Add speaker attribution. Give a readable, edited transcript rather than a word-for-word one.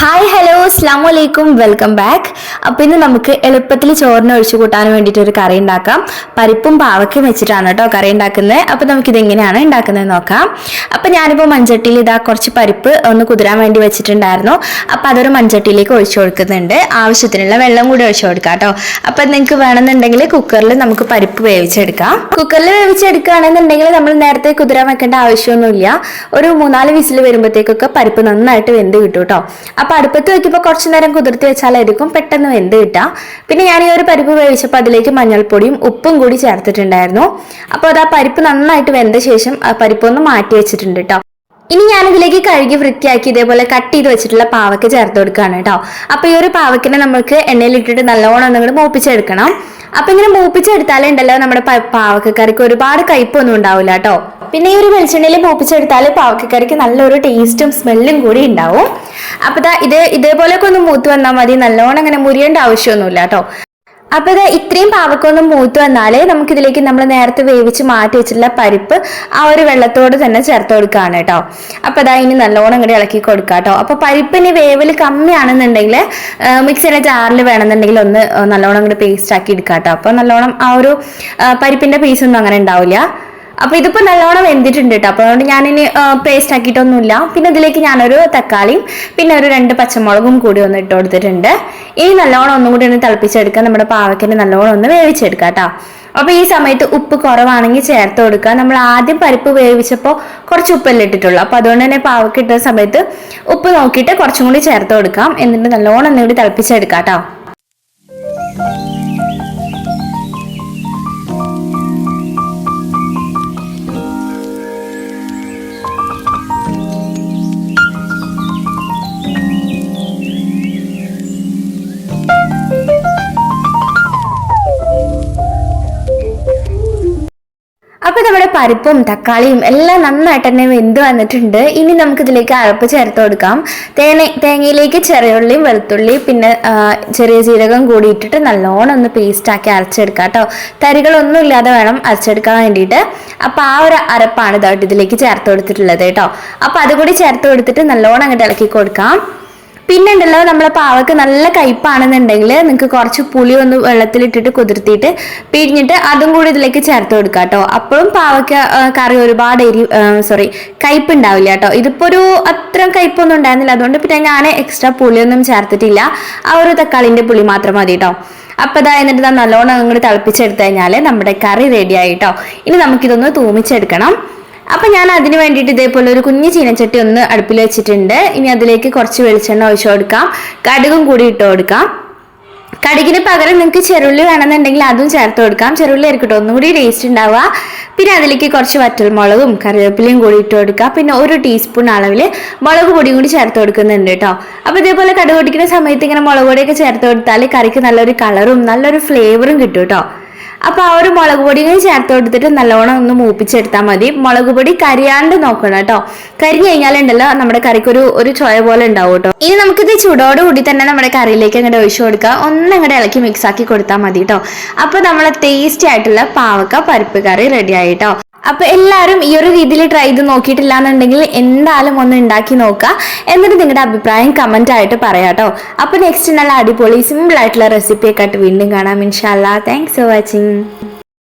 Speaker 1: Hi hello അസ്സാം വലൈക്കും welcome back. അപ്പോൾ ഇന്ന് നമുക്ക് എളുപ്പത്തിൽ ചോറിന് ഒഴിച്ചു കൂട്ടാൻ വേണ്ടിയിട്ട് ഒരു കറി ഉണ്ടാക്കാം. പരിപ്പും പാവയ്ക്കും വെച്ചിട്ടാണ് കേട്ടോ കറി ഉണ്ടാക്കുന്നത്. അപ്പോൾ നമുക്കിത് എങ്ങനെയാണ് ഉണ്ടാക്കുന്നത് നോക്കാം. അപ്പോൾ ഞാനിപ്പോൾ മൺചട്ടിയിൽ ഇതാ കുറച്ച് പരിപ്പ് ഒന്ന് കുതിരാൻ വേണ്ടി വെച്ചിട്ടുണ്ടായിരുന്നു. അപ്പോൾ അതൊരു മൺചട്ടിയിലേക്ക് ഒഴിച്ചു കൊടുക്കുന്നുണ്ട്. ആവശ്യത്തിനുള്ള വെള്ളം കൂടി ഒഴിച്ചു കൊടുക്കാം കേട്ടോ. അപ്പോൾ നിങ്ങൾക്ക് വേണമെന്നുണ്ടെങ്കിൽ കുക്കറിൽ നമുക്ക് പരിപ്പ് വേവിച്ചെടുക്കാം. കുക്കറിൽ വേവിച്ചെടുക്കുകയാണെന്നുണ്ടെങ്കിൽ നമ്മൾ നേരത്തെ കുതിരാൻ വെക്കേണ്ട ആവശ്യമൊന്നുമില്ല. ഒരു 3-4 വിസിൽ വരുമ്പോഴത്തേക്കൊക്കെ പരിപ്പ് നന്നായിട്ട് വെന്ത് കിട്ടും കേട്ടോ. അപ്പോൾ അടുപ്പത്ത് വെക്കുമ്പോൾ കുറച്ച് നേരം കുതിർത്തി വെച്ചാലായിരിക്കും പെട്ടെന്ന് വെന്ത് കിട്ടുക. പിന്നെ ഞാൻ ഈ ഒരു പരിപ്പ് വേവിച്ചപ്പോൾ അതിലേക്ക് മഞ്ഞൾപ്പൊടിയും ഉപ്പും കൂടി ചേർത്തിട്ടുണ്ടായിരുന്നു. അപ്പോൾ അത് ആ പരിപ്പ് നന്നായിട്ട് വെന്ത ശേഷം ആ പരിപ്പ് ഒന്ന് മാറ്റി വെച്ചിട്ടുണ്ട് കേട്ടോ. ഇനി ഞാനിതിലേക്ക് കഴുകി വൃത്തിയാക്കി ഇതേപോലെ കട്ട് ചെയ്ത് വെച്ചിട്ടുള്ള പാവയ്ക്ക് ചേർത്ത് കൊടുക്കുകയാണ് കേട്ടോ. അപ്പോൾ ഈ ഒരു പാവയ്ക്കിനെ നമുക്ക് എണ്ണയിലിട്ടിട്ട് നല്ലോണം ഒന്നും മൂപ്പിച്ചെടുക്കണം. അപ്പൊ ഇങ്ങനെ മൂപ്പിച്ചെടുത്താലേ ഉണ്ടല്ലോ നമ്മുടെ പാവക്കറിക്ക് ഒരുപാട് കയ്പൊന്നും ഉണ്ടാവില്ല കേട്ടോ. പിന്നെ ഈ ഒരു വെളിച്ചെണ്ണയിൽ മൂപ്പിച്ചെടുത്താൽ പാവക്കറിക്ക് നല്ലൊരു ടേസ്റ്റും സ്മെല്ലും കൂടി ഉണ്ടാവും. അപ്പൊ ഇതേപോലെയൊക്കെ ഒന്ന് മൂത്ത് വന്നാൽ മതി, നല്ലോണം അങ്ങനെ മുരിയേണ്ട ആവശ്യമൊന്നുമില്ല കേട്ടോ. അപ്പൊ ഇത്രയും പാവക്കൊന്നും മൂത്ത് വന്നാലേ നമുക്കിതിലേക്ക് നമ്മൾ നേരത്തെ വേവിച്ച് മാറ്റി വെച്ചിട്ടുള്ള പരിപ്പ് ആ ഒരു വെള്ളത്തോട് തന്നെ ചേർത്ത് കൊടുക്കുകയാണ് കേട്ടോ. അപ്പൊ ഇനി നല്ലോണം ഇങ്ങോട്ട് ഇളക്കി കൊടുക്കുക കേട്ടോ. അപ്പൊ പരിപ്പിന് വേവൽ കമ്മിയാണെന്നുണ്ടെങ്കിൽ മിക്സിയുടെ ജാറിൽ വേണമെന്നുണ്ടെങ്കിൽ ഒന്ന് നല്ലോണം ഇങ്ങോട്ട് പേസ്റ്റ് ആക്കി എടുക്കാം കേട്ടോ. അപ്പൊ നല്ലോണം ആ ഒരു പരിപ്പിന്റെ പീസൊന്നും അങ്ങനെ ഉണ്ടാവില്ല. അപ്പൊ ഇതിപ്പോ നല്ലോണം വെന്തിട്ടുണ്ട് കേട്ടോ. അപ്പൊ അതുകൊണ്ട് ഞാനിനി പേസ്റ്റ് ആക്കിയിട്ടൊന്നുമില്ല. പിന്നെ ഇതിലേക്ക് ഞാനൊരു തക്കാളിയും പിന്നെ ഒരു 2 പച്ചമുളകും കൂടി ഒന്ന് ഇട്ട് കൊടുത്തിട്ടുണ്ട്. ഇനി നല്ലോണം ഒന്നും കൂടി ഒന്ന് തിളപ്പിച്ചെടുക്കുക. നമ്മുടെ പാവയ്ക്കിനെ നല്ലോണം ഒന്ന് വേവിച്ചെടുക്കുക കേട്ടോ. അപ്പൊ ഈ സമയത്ത് ഉപ്പ് കുറവാണെങ്കിൽ ചേർത്ത് കൊടുക്കുക. നമ്മൾ ആദ്യം പരിപ്പ് വേവിച്ചപ്പോൾ കുറച്ച് ഉപ്പല്ലേ ഇട്ടിട്ടുള്ളൂ. അപ്പൊ അതുകൊണ്ട് തന്നെ പാവയ്ക്ക് ഇട്ട സമയത്ത് ഉപ്പ് നോക്കിയിട്ട് കുറച്ചും കൂടി ചേർത്ത് കൊടുക്കാം. എന്നിട്ട് നല്ലോണം ഒന്നുകൂടി തിളപ്പിച്ചെടുക്കാം കേട്ടോ. അപ്പൊ നമ്മുടെ പരിപ്പും തക്കാളിയും എല്ലാം നന്നായിട്ട് തന്നെ വെന്ത് വന്നിട്ടുണ്ട്. ഇനി നമുക്ക് ഇതിലേക്ക് അരപ്പ് ചേർത്ത് കൊടുക്കാം. തേങ്ങയിലേക്ക് ചെറിയുള്ളിയും വെളുത്തുള്ളി പിന്നെ ചെറിയ ജീരകം കൂടി ഇട്ടിട്ട് നല്ലോണം ഒന്ന് പേസ്റ്റ് ആക്കി അരച്ചെടുക്കാം കേട്ടോ. തരികളൊന്നും ഇല്ലാതെ വേണം അരച്ചെടുക്കാൻ വേണ്ടിയിട്ട്. അപ്പൊ ആ ഒരു അരപ്പാണ് ഇതിലേക്ക് ചേർത്ത് കൊടുത്തിട്ടുള്ളത് കേട്ടോ. അപ്പൊ അതുകൂടി ചേർത്ത് കൊടുത്തിട്ട് നല്ലോണം അങ്ങോട്ട് ഇളക്കി കൊടുക്കാം. പിന്നെ ഉണ്ടല്ലോ നമ്മളെ പാവയ്ക്ക് നല്ല കയ്പാണെന്നുണ്ടെങ്കിൽ നിങ്ങൾക്ക് കുറച്ച് പുളി ഒന്ന് വെള്ളത്തിലിട്ടിട്ട് കുതിർത്തിയിട്ട് പിഴിഞ്ഞിട്ട് അതും കൂടി ഇതിലേക്ക് ചേർത്ത് കൊടുക്കുക കേട്ടോ. അപ്പോഴും പാവയ്ക്ക കറി ഒരുപാട് കയ്പ് ഉണ്ടാവില്ല കേട്ടോ. ഇതിപ്പോ ഒരു അത്ര കയ്പൊന്നും ഉണ്ടായിരുന്നില്ല. അതുകൊണ്ട് പിന്നെ ഞാൻ എക്സ്ട്രാ പുളിയൊന്നും ചേർത്തിട്ടില്ല. ആ ഒരു തക്കാളിന്റെ പുളി മാത്രം മതി കേട്ടോ. അപ്പൊ എന്നിട്ട് നല്ലോണം അങ്ങോട്ട് തിളപ്പിച്ചെടുത്തു കഴിഞ്ഞാൽ നമ്മുടെ കറി റെഡി ആയിട്ടോ. ഇനി നമുക്കിതൊന്ന് തൂമിച്ചെടുക്കണം. അപ്പൊ ഞാൻ അതിന് വേണ്ടിയിട്ട് ഇതേപോലെ ഒരു കുഞ്ഞു ചീനച്ചട്ടി ഒന്ന് അടുപ്പിൽ വെച്ചിട്ടുണ്ട്. ഇനി അതിലേക്ക് കുറച്ച് വെളിച്ചെണ്ണ ഒഴിച്ചു കൊടുക്കാം. കടുകും കൂടി ഇട്ട് കൊടുക്കാം. കടുകിന് പകരം നിങ്ങൾക്ക് ചെറുള്ളി വേണമെന്നുണ്ടെങ്കിൽ അതും ചേർത്ത് കൊടുക്കാം. ചെറുള്ളി ആയിരിക്കട്ടെ ഒന്നുകൂടി ടേസ്റ്റ് ഉണ്ടാവുക. പിന്നെ അതിലേക്ക് കുറച്ച് വറ്റൽമുളകും കറിവേപ്പിലയും കൂടി ഇട്ട് കൊടുക്കുക. പിന്നെ 1 ടീസ്പൂൺ അളവിൽ മുളക് പൊടിയും കൂടി ചേർത്ത് കൊടുക്കുന്നുണ്ട് കേട്ടോ. അപ്പൊ ഇതേപോലെ കടുക് പൊടിക്കുന്ന സമയത്ത് ഇങ്ങനെ മുളക് പൊടിയൊക്കെ ചേർത്ത് കൊടുത്താൽ കറിക്ക് നല്ലൊരു കളറും നല്ലൊരു ഫ്ലേവറും കിട്ടും കേട്ടോ. അപ്പൊ ആ ഒരു മുളക് പൊടിയും ചേർത്ത് കൊടുത്തിട്ട് നല്ലോണം ഒന്ന് മൂപ്പിച്ചെടുത്താൽ മതി. മുളക് പൊടി കരിയാണ്ട് നോക്കണം കേട്ടോ. കരിഞ്ഞു കഴിഞ്ഞാലുണ്ടല്ലോ നമ്മുടെ കറിക്ക് ഒരു ചോയ പോലെ ഉണ്ടാവും കേട്ടോ. ഇനി നമുക്കിത് ചൂടോടുകൂടി തന്നെ നമ്മുടെ കറിയിലേക്ക് അങ്ങോട്ട് ഒഴിച്ചു കൊടുക്കുക. അങ്ങോട്ട് ഇളക്കി മിക്സ് ആക്കി കൊടുത്താൽ മതി കേട്ടോ. അപ്പൊ നമ്മളെ ടേസ്റ്റി ആയിട്ടുള്ള പാവക്ക പരിപ്പ് കറി റെഡി ആയിട്ടോ. അപ്പൊ എല്ലാവരും ഈ ഒരു രീതിയിൽ ട്രൈ ചെയ്ത് നോക്കിയിട്ടില്ല എന്നുണ്ടെങ്കിൽ എന്തായാലും ഒന്ന് ഉണ്ടാക്കി നോക്കുക. എന്നിട്ട് നിങ്ങളുടെ അഭിപ്രായം കമന്റ് ആയിട്ട് പറയാട്ടോ. അപ്പൊ നെക്സ്റ്റ് നല്ല അടിപൊളി സിമ്പിൾ ആയിട്ടുള്ള റെസിപ്പിയൊക്കെ ആയിട്ട് വീണ്ടും കാണാം ഇൻഷാല്ലാ. Thanks for watching.